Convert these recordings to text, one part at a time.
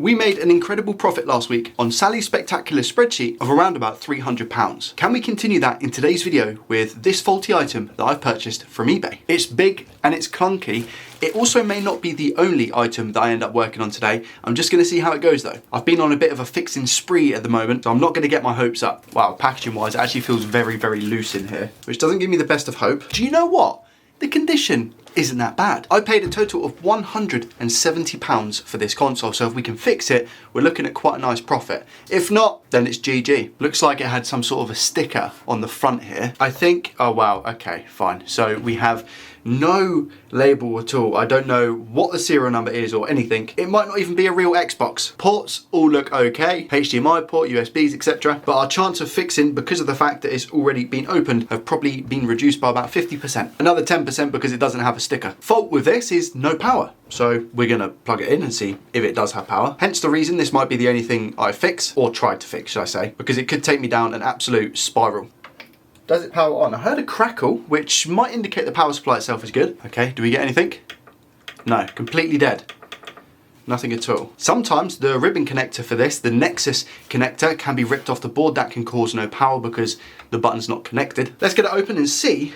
We made an incredible profit last week on Sally's spectacular spreadsheet of around about £300. Can we continue that in today's video with this faulty item that I've purchased from eBay? It's big and it's clunky. It also may not be the only item that I end up working on today. I'm just gonna see how it goes though. I've been on a bit of a fixing spree at the moment, so I'm not gonna get my hopes up. Wow, packaging wise, it actually feels very, very loose in here, which doesn't give me the best of hope. Do you know what? The condition isn't that bad. I paid a total of £170 for this console, so if we can fix it, we're looking at quite a nice profit. If not, then it's GG. Looks like it had some sort of a sticker on the front here. I think, oh wow, okay, fine. So we have no label at all. I don't know what the serial number is or anything. It might not even be a real Xbox. Ports all look okay. HDMI port, USBs, etc. But our chance of fixing, because of the fact that it's already been opened, have probably been reduced by about 50%. Another 10% because it doesn't have a sticker. Fault with this is no power. So we're gonna plug it in and see if it does have power. Hence the reason this might be the only thing I fix, or try to fix, should I say, because it could take me down an absolute spiral. Does it power on? I heard a crackle, which might indicate the power supply itself is good. Okay, do we get anything? No, completely dead. Nothing at all. Sometimes the ribbon connector for this, the Nexus connector, can be ripped off the board. That can cause no power because the button's not connected. Let's get it open and see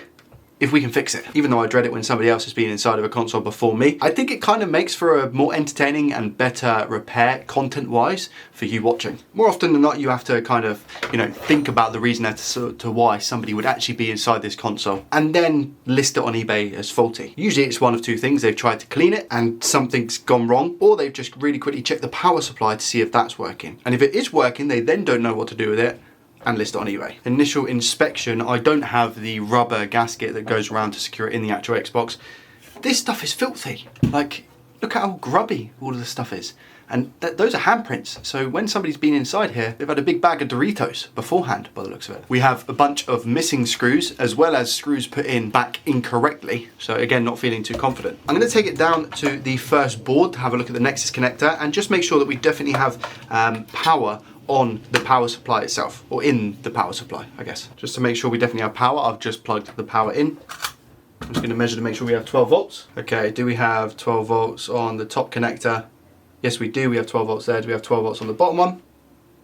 if we can fix it. Even though I dread it when somebody else has been inside of a console before me, I think it kind of makes for a more entertaining and better repair content-wise for you watching. More often than not, you have to kind of, you know, think about the reason as to why somebody would actually be inside this console and then list it on eBay as faulty. Usually it's one of two things. They've tried to clean it and something's gone wrong, or they've just really quickly checked the power supply to see if that's working. And if it is working, they then don't know what to do with it and list it on eBay. Initial inspection, I don't have the rubber gasket that goes around to secure it in the actual Xbox. This stuff is filthy. Like, look at how grubby all of this stuff is. And those are handprints. So when somebody's been inside here, they've had a big bag of Doritos beforehand, by the looks of it. We have a bunch of missing screws, as well as screws put in back incorrectly. So again, not feeling too confident. I'm gonna take it down to the first board to have a look at the Nexus connector and just make sure that we definitely have power on the power supply itself, or in the power supply, I guess. Just to make sure we definitely have power, I've just plugged the power in. I'm just gonna measure to make sure we have 12 volts. Okay, do we have 12 volts on the top connector? Yes, we do. We have 12 volts there. Do we have 12 volts on the bottom one?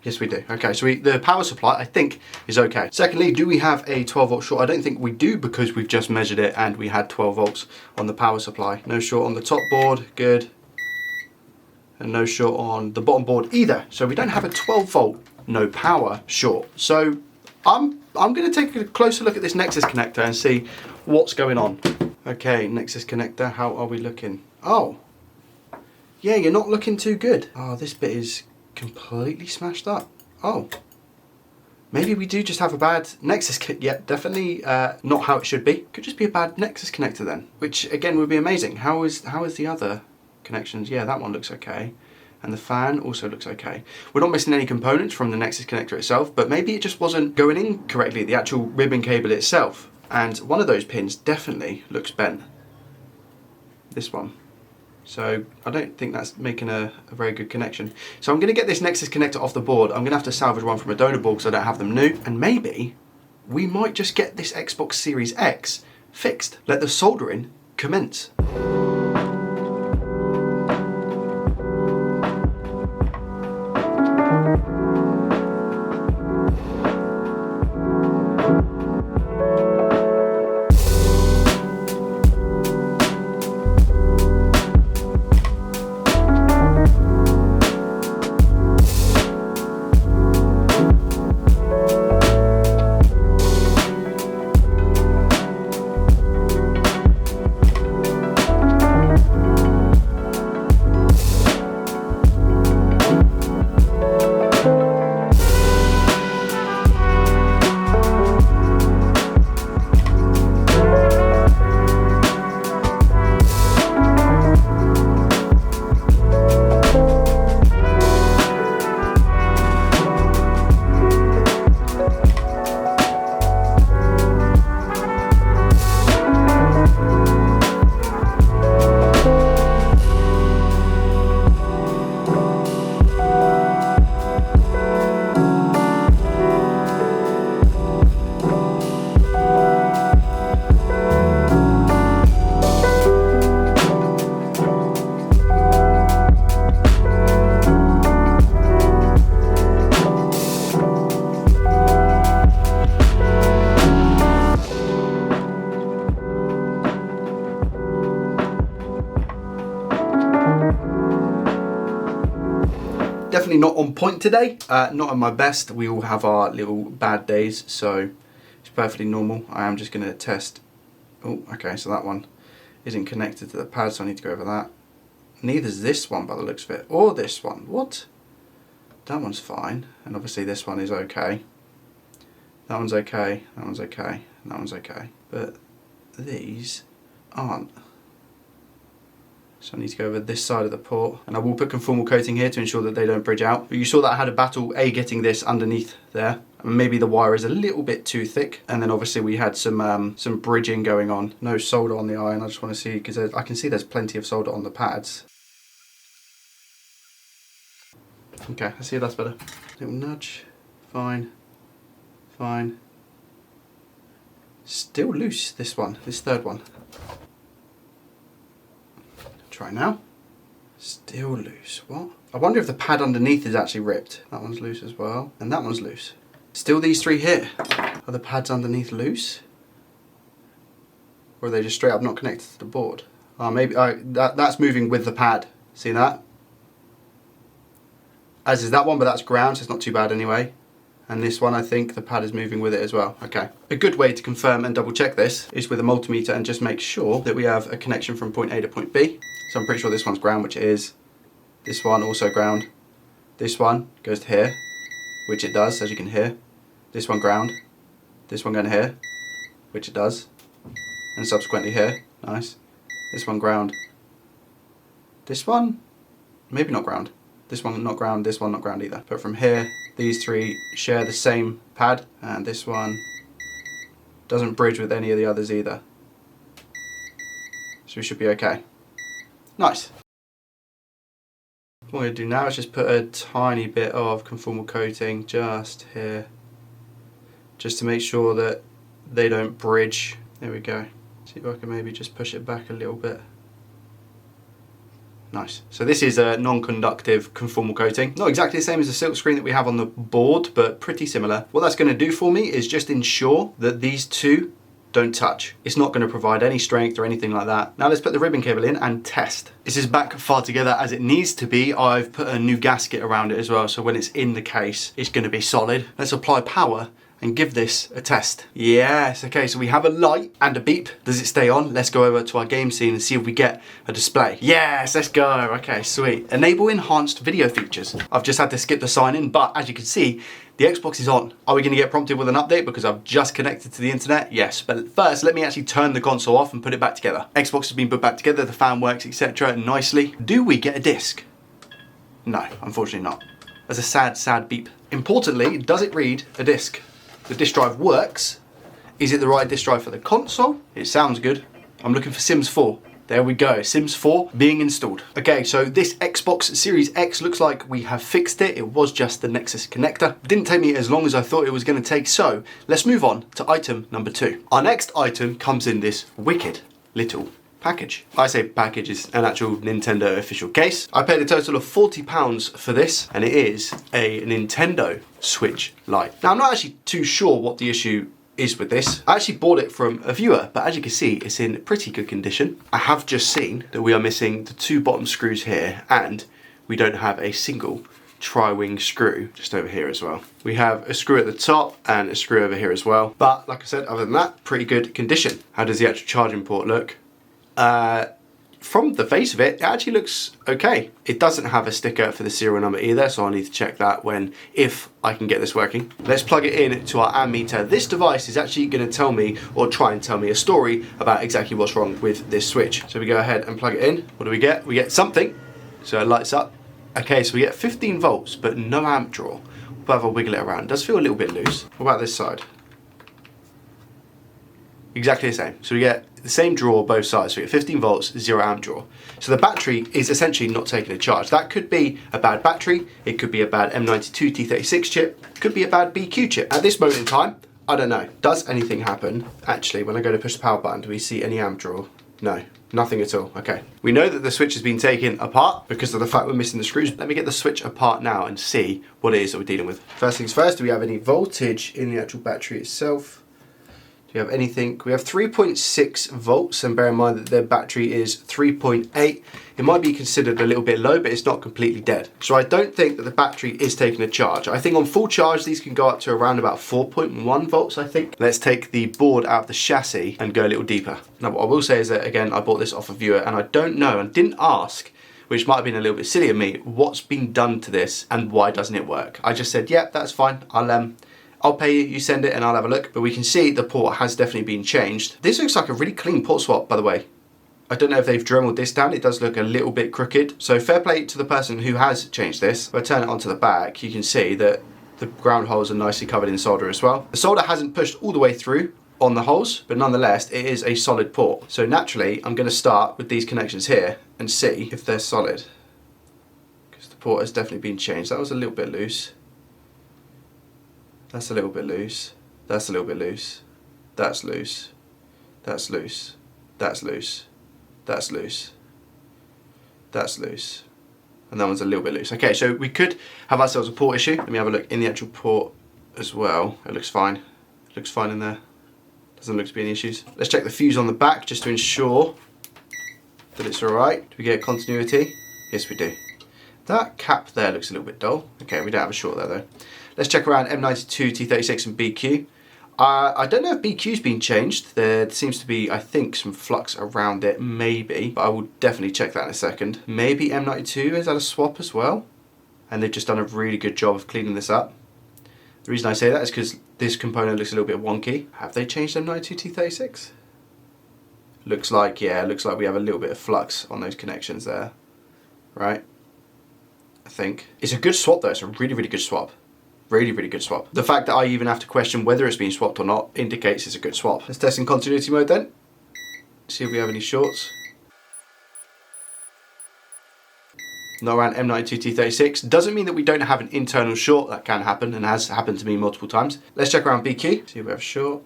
Yes, we do. Okay, so the power supply, I think, is okay. Secondly, do we have a 12 volt short? I don't think we do because we've just measured it and we had 12 volts on the power supply. No short on the top board, good. And no short on the bottom board either. So we don't have a 12 volt, no power short. So I'm gonna take a closer look at this Nexus connector and see what's going on. Okay, Nexus connector, how are we looking? Oh, yeah, you're not looking too good. Oh, this bit is completely smashed up. Oh, maybe we do just have a bad Nexus kit. Yeah, definitely not how it should be. Could just be a bad Nexus connector then, which again would be amazing. How is the other connections? Yeah, that one looks okay. And the fan also looks okay. We're not missing any components from the Nexus connector itself, but maybe it just wasn't going in correctly, the actual ribbon cable itself. And one of those pins definitely looks bent. This one. So I don't think that's making a very good connection. So I'm gonna get this Nexus connector off the board. I'm gonna have to salvage one from a donor board because I don't have them new. And maybe we might just get this Xbox Series X fixed. Let the soldering commence. Definitely not on point today, not at my best. We all have our little bad days, so it's perfectly normal. I am just going to test. Oh, okay, so that one isn't connected to the pad, so I need to go over that. Neither's this one by the looks of it, or this one. What? That one's fine, and obviously this one is okay. That one's okay, that one's okay, and that one's okay. But these aren't. So I need to go over this side of the port, and I will put conformal coating here to ensure that they don't bridge out. But you saw that I had a battle getting this underneath there. Maybe the wire is a little bit too thick, and then obviously we had some bridging going on. No solder on the iron. I just want to see, because I can see there's plenty of solder on the pads. Okay, I see that's better. Little nudge, fine, fine. Still loose, this one, this third one. Try now. Still loose. What? I wonder if the pad underneath is actually ripped. That one's loose as well, and that one's loose. Still these three here. Are the pads underneath loose? Or are they just straight up not connected to the board? Oh, maybe that's moving with the pad. See that? As is that one, but that's ground, so it's not too bad anyway. And this one, I think the pad is moving with it as well. Okay. A good way to confirm and double check this is with a multimeter and just make sure that we have a connection from point A to point B. So I'm pretty sure this one's ground, which it is. This one also ground. This one goes to here, which it does, as you can hear. This one ground. This one going to here, which it does. And subsequently here. Nice. This one ground. This one, maybe not ground. This one not ground, this one not ground either. But from here, these three share the same pad, and this one doesn't bridge with any of the others either. So we should be okay. Nice. What I'm going to do now is just put a tiny bit of conformal coating just here, just to make sure that they don't bridge. There we go. See if I can maybe just push it back a little bit. Nice. So this is a non-conductive conformal coating. Not exactly the same as the silk screen that we have on the board, but pretty similar. What that's going to do for me is just ensure that these two don't touch. It's not going to provide any strength or anything like that. Now let's put the ribbon cable in and test. This is back far together as it needs to be. I've put a new gasket around it as well, so when it's in the case, it's going to be solid. Let's apply power and give this a test. Yes, okay, so we have a light and a beep. Does it stay on? Let's go over to our game scene and see if we get a display. Yes, let's go. Okay, sweet. Enable enhanced video features. I've just had to skip the sign in, but as you can see, the Xbox is on. Are we gonna get prompted with an update because I've just connected to the internet? Yes, but first, let me actually turn the console off and put it back together. Xbox has been put back together, the fan works, etc. nicely. Do we get a disc? No, unfortunately not. There's a sad, sad beep. Importantly, does it read a disc? The disk drive works. Is it the right disk drive for the console? It sounds good. I'm looking for Sims 4. There we go, Sims 4 being installed. Okay, so this Xbox Series X looks like we have fixed it. It was just the Nexus connector. It didn't take me as long as I thought it was gonna take, so let's move on to item number 2. Our next item comes in this wicked little package. I say package is an actual Nintendo official case. I paid a total of £40 for this, and it is a Nintendo Switch Lite. Now I'm not actually too sure what the issue is with this. I actually bought it from a viewer, but as you can see, it's in pretty good condition. I have just seen that we are missing the 2 bottom screws here, and we don't have a single tri-wing screw just over here as well. We have a screw at the top and a screw over here as well. But like I said, other than that, pretty good condition. How does the actual charging port look? From the face of it, it actually looks okay. It doesn't have a sticker for the serial number either, so I'll need to check that if I can get this working. Let's plug it in to our ammeter. This device is actually going to tell me, or try and tell me, a story about exactly what's wrong with this switch. So we go ahead and plug it in. What do we get? We get something, so it lights up. Okay, so we get 15 volts, but no amp draw. We'll have a wiggle it around. It does feel a little bit loose. What about this side? Exactly the same. So we get the same draw both sides. So we get 15 volts, 0 amp draw. So the battery is essentially not taking a charge. That could be a bad battery. It could be a bad M92 T36 chip. Could be a bad BQ chip. At this moment in time, I don't know. Does anything happen? Actually, when I go to push the power button, do we see any amp draw? No, nothing at all. Okay. We know that the switch has been taken apart because of the fact we're missing the screws. Let me get the switch apart now and see what it is that we're dealing with. First things first, do we have any voltage in the actual battery itself? Do we have anything? We have 3.6 volts, and bear in mind that their battery is 3.8. It might be considered a little bit low, but it's not completely dead. So I don't think that the battery is taking a charge. I think on full charge, these can go up to around about 4.1 volts, I think. Let's take the board out of the chassis and go a little deeper. Now, what I will say is that, again, I bought this off a viewer, and I don't know, and didn't ask, which might have been a little bit silly of me, what's been done to this and why doesn't it work? I just said, yeah, that's fine. I'll pay you, you send it and I'll have a look. But we can see the port has definitely been changed. This looks like a really clean port swap, by the way. I don't know if they've dremeled this down. It does look a little bit crooked. So fair play to the person who has changed this. If I turn it onto the back, you can see that the ground holes are nicely covered in solder as well. The solder hasn't pushed all the way through on the holes, but nonetheless, it is a solid port. So naturally, I'm going to start with these connections here and see if they're solid. Because the port has definitely been changed. That was a little bit loose. That's a little bit loose. That's a little bit loose. That's loose. That's loose. That's loose. That's loose. That's loose. And that one's a little bit loose. Okay, so we could have ourselves a port issue. Let me have a look in the actual port as well. It looks fine. It looks fine in there. Doesn't look to be any issues. Let's check the fuse on the back just to ensure that it's alright. Do we get continuity? Yes, we do. That cap there looks a little bit dull. Okay, we don't have a short there though. Let's check around M92, T36 and BQ. I don't know if BQ's been changed. There seems to be, I think, some flux around it, maybe. But I will definitely check that in a second. Maybe M92 is that a swap as well? And they've just done a really good job of cleaning this up. The reason I say that is because this component looks a little bit wonky. Have they changed M92, T36? Looks like, yeah, looks like we have a little bit of flux on those connections there. Right? I think. It's a good swap though. It's a really, really good swap. Really, really good swap. The fact that I even have to question whether it's been swapped or not indicates it's a good swap. Let's test in continuity mode then. See if we have any shorts. Not around M92 T36. Doesn't mean that we don't have an internal short. That can happen and has happened to me multiple times. Let's check around BQ. See if we have a short.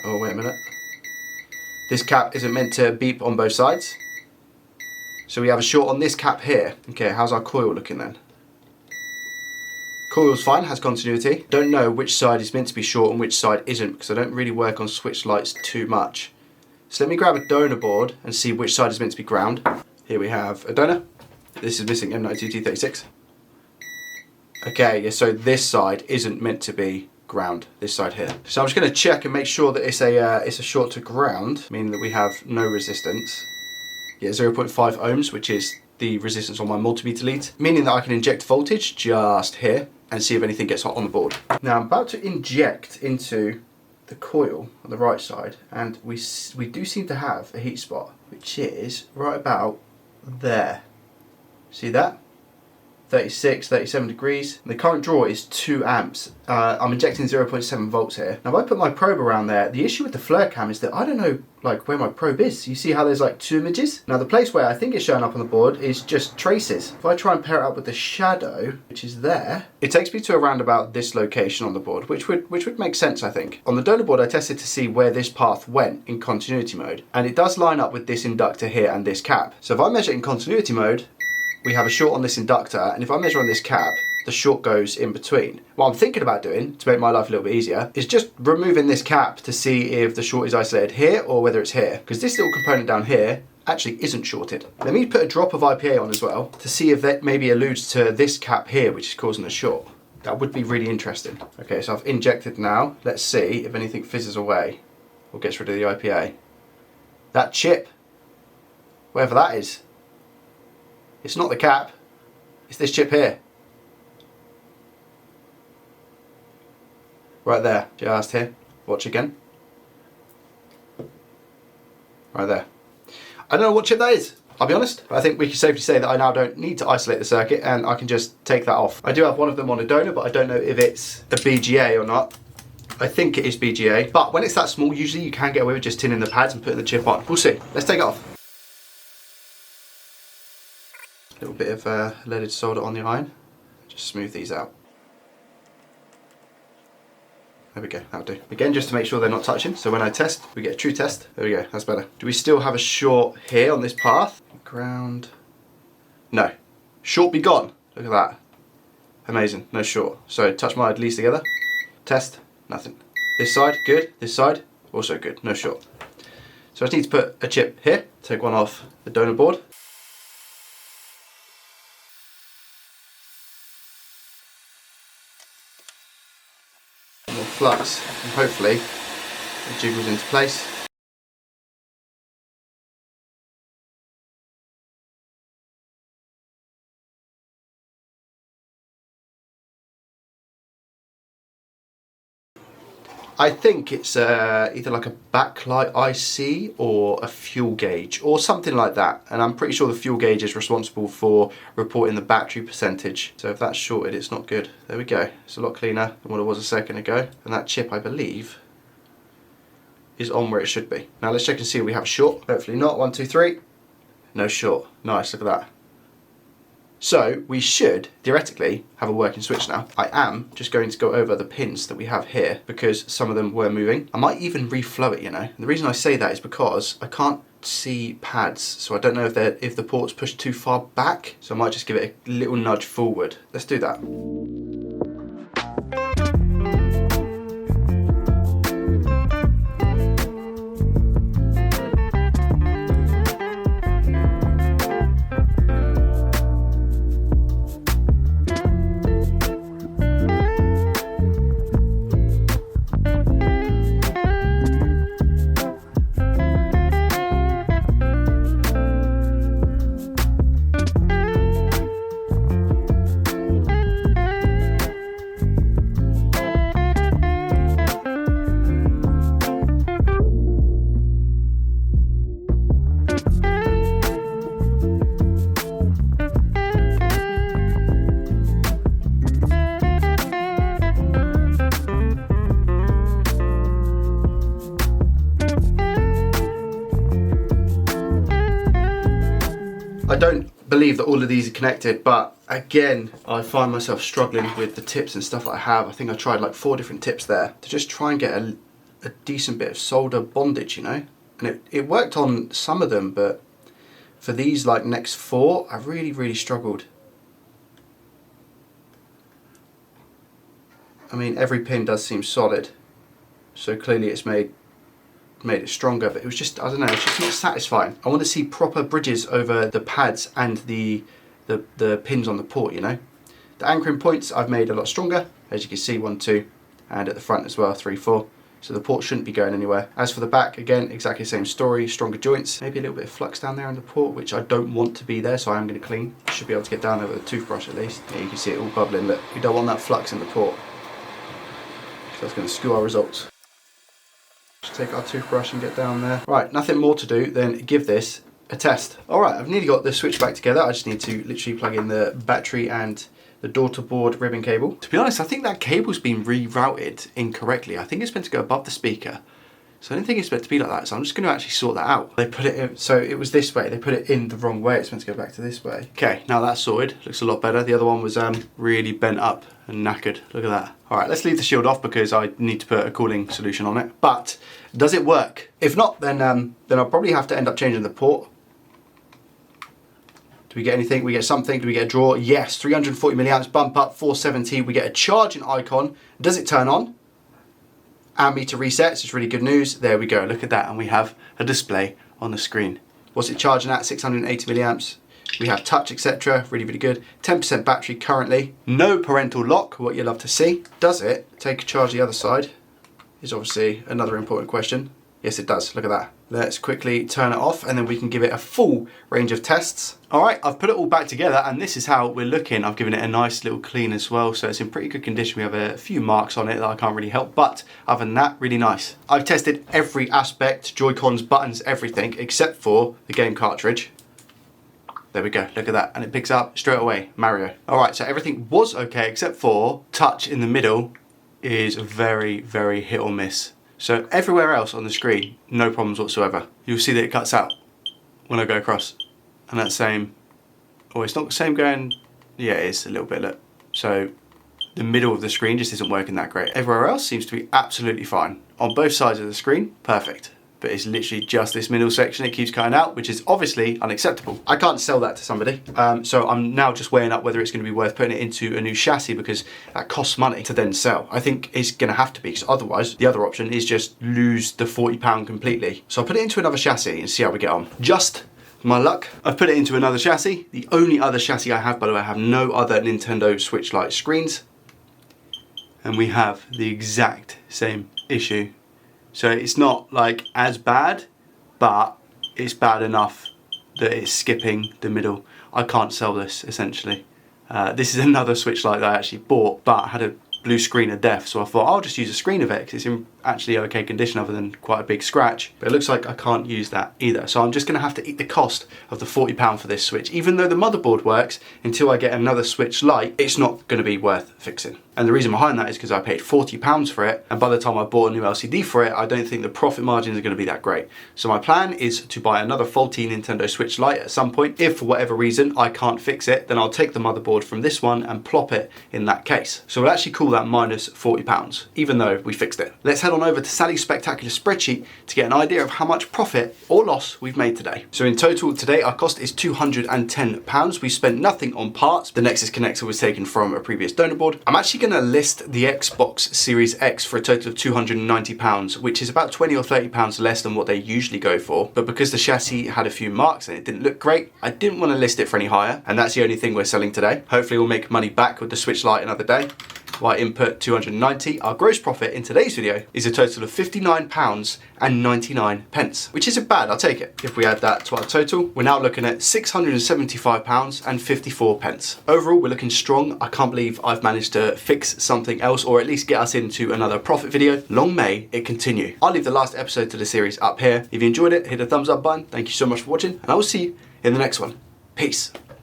Oh, wait a minute. This cap isn't meant to beep on both sides. So we have a short on this cap here. Okay, how's our coil looking then? Coil's fine, has continuity. Don't know which side is meant to be short and which side isn't, because I don't really work on switch lights too much. So let me grab a donor board and see which side is meant to be ground. Here we have a donor. This is missing M92 T36. Okay, yeah, so this side isn't meant to be ground, this side here. So I'm just going to check and make sure that it's a short to ground, meaning that we have no resistance. Yeah, 0.5 ohms, which is the resistance on my multimeter lead, meaning that I can inject voltage just here and see if anything gets hot on the board. Now I'm about to inject into the coil on the right side, and we do seem to have a heat spot, which is right about there. See that? 36, 37 degrees. And the current draw is 2 amps. I'm injecting 0.7 volts here. Now if I put my probe around there, the issue with the flare cam is that I don't know like where my probe is. You see how there's like 2 images? Now the place where I think it's showing up on the board is just traces. If I try and pair it up with the shadow, which is there, it takes me to around about this location on the board, which would make sense, I think. On the donor board, I tested to see where this path went in continuity mode, and it does line up with this inductor here and this cap. So if I measure in continuity mode, we have a short on this inductor, and if I measure on this cap, the short goes in between. What I'm thinking about doing, to make my life a little bit easier, is just removing this cap to see if the short is isolated here or whether it's here. Because this little component down here actually isn't shorted. Let me put a drop of IPA on as well to see if that maybe alludes to this cap here, which is causing the short. That would be really interesting. Okay, so I've injected now. Let's see if anything fizzes away or gets rid of the IPA. That chip, wherever that is, it's not the cap, it's this chip here. Right there, just here. Watch again. Right there. I don't know what chip that is, I'll be honest. But I think we can safely say that I now don't need to isolate the circuit and I can just take that off. I do have one of them on a donor, but I don't know if it's a BGA or not. I think it is BGA, but when it's that small, usually you can get away with just tinning the pads and putting the chip on. We'll see. Let's take it off. A little bit of leaded solder on the iron. Just smooth these out. There we go, that'll do. Again, just to make sure they're not touching, so when I test, we get a true test. There we go, that's better. Do we still have a short here on this path? Ground. No. Short be gone. Look at that. amazing, no short. So touch my leads together, test, nothing. This side, good. This side, also good, no short. So I just need to put a chip here, take one off the donor board. More flux, and hopefully it jiggles into place. I think it's either like a backlight IC or a fuel gauge or something like that, and I'm pretty sure the fuel gauge is responsible for reporting the battery percentage. So if that's shorted, it's not good. There we go. It's a lot cleaner than what it was a second ago, and that chip, I believe, is on where it should be. Now let's check and see if we have a short. Hopefully not. 1, 2, 3. No short. Nice, look at that. So we should theoretically have a working switch now. I am just going to go over the pins that we have here because some of them were moving. I might even reflow it, you know. And the reason I say that is because I can't see pads, so I don't know if the port's pushed too far back. So I might just give it a little nudge forward. Let's do that. I don't believe that all of these are connected, but again, I find myself struggling with the tips and stuff that I have. I think I tried like 4 different tips there to just try and get a decent bit of solder bondage, you know? And it worked on some of them, but for these like next 4, I really struggled. I mean, every pin does seem solid, so clearly it's made it stronger, but it was just, I don't know, it's just not satisfying. I want to see proper bridges over the pads and the pins on the port, you know. The anchoring points I've made a lot stronger, as you can see, 1, 2, and at the front as well, 3, 4. So the port shouldn't be going anywhere. As for the back, again, exactly the same story, stronger joints, maybe a little bit of flux down there in the port, which I don't want to be there, so I am going to clean. Should be able to get down there with a toothbrush at least. Yeah, you can see it all bubbling. Look, we don't want that flux in the port, so that's going to skew our results. Just take our toothbrush and get down there. Right, nothing more to do than give this a test. All right, I've nearly got the switch back together. I just need to literally plug in the battery and the daughter board ribbon cable. To be honest, I think that cable's been rerouted incorrectly. I think it's meant to go above the speaker. So I don't think it's meant to be like that. So I'm just going to actually sort that out. They put it in, so it was this way. They put it in the wrong way. It's meant to go back to this way. Okay, now that's sorted. Looks a lot better. The other one was really bent up and knackered. Look at that. All right, let's leave the shield off because I need to put a cooling solution on it. But does it work? If not, then I'll probably have to end up changing the port. Do we get anything? We get something. Do we get a draw? Yes, 340 milliamps, bump up, 470. We get a charging icon. Does it turn on? Ammeter resets, it's really good news. There we go, look at that, and we have a display on the screen. What's it charging at? 680 milliamps. We have touch, etc. Really good. 10% battery currently. No parental lock, what you love to see. Does it take a charge the other side? Is obviously another important question. Yes, it does. Look at that. Let's quickly turn it off and then we can give it a full range of tests. All right, I've put it all back together and this is how we're looking. I've given it a nice little clean as well, so it's in pretty good condition. We have a few marks on it that I can't really help, but other than that, really nice. I've tested every aspect, Joy-Cons, buttons, everything, except for the game cartridge. There we go, look at that. And it picks up straight away, Mario. All right, so everything was okay, except for touch in the middle is very hit or miss. So everywhere else on the screen, no problems whatsoever. You'll see that it cuts out when I go across. And that same, or it's not the same going, yeah, it is a little bit, look. So the middle of the screen just isn't working that great. Everywhere else seems to be absolutely fine. On both sides of the screen, perfect. but it's literally just this middle section it keeps cutting out, which is obviously unacceptable. I can't sell that to somebody, so I'm now just weighing up whether it's going to be worth putting it into a new chassis, because that costs money to then sell. I think it's going to have to be, because otherwise the other option is just lose the £40 completely. So I'll put it into another chassis and see how we get on. Just my luck, I've put it into another chassis. The only other chassis I have, by the way, I have no other Nintendo Switch Lite screens, and we have the exact same issue. So it's not like as bad, but it's bad enough that it's skipping the middle. I can't sell this, essentially. This is another Switch Lite that I actually bought, but had a blue screen of death, so I thought I'll just use a screen of it because it's in actually okay condition other than quite a big scratch. But it looks like I can't use that either, so I'm just going to have to eat the cost of the £40 for this Switch. Even though the motherboard works, until I get another Switch Lite, it's not going to be worth fixing. And the reason behind that is because I paid £40 for it, and by the time I bought a new LCD for it, I don't think the profit margins are going to be that great. So my plan is to buy another faulty Nintendo Switch Lite at some point. If for whatever reason I can't fix it, then I'll take the motherboard from this one and plop it in that case. So we'll actually call that minus £40, even though we fixed it. Let's head on over to Sally's spectacular spreadsheet to get an idea of how much profit or loss we've made today. So in total today, our cost is £210. We spent nothing on parts. The Nexus connector was taken from a previous donor board. I'm actually going to list the Xbox Series X for a total of £290, which is about £20 or £30 less than what they usually go for. But because the chassis had a few marks and it didn't look great, I didn't want to list it for any higher, and that's the only thing we're selling today. Hopefully we'll make money back with the Switch Lite another day. While input 290, our gross profit in today's video is a total of £59.99, which isn't bad, I'll take it. If we add that to our total, we're now looking at £675.54. Overall, we're looking strong. I can't believe I've managed to fix something else, or at least get us into another profit video. Long may it continue. I'll leave the last episode to the series up here. If you enjoyed it, hit the thumbs up button. Thank you so much for watching, and I will see you in the next one. Peace.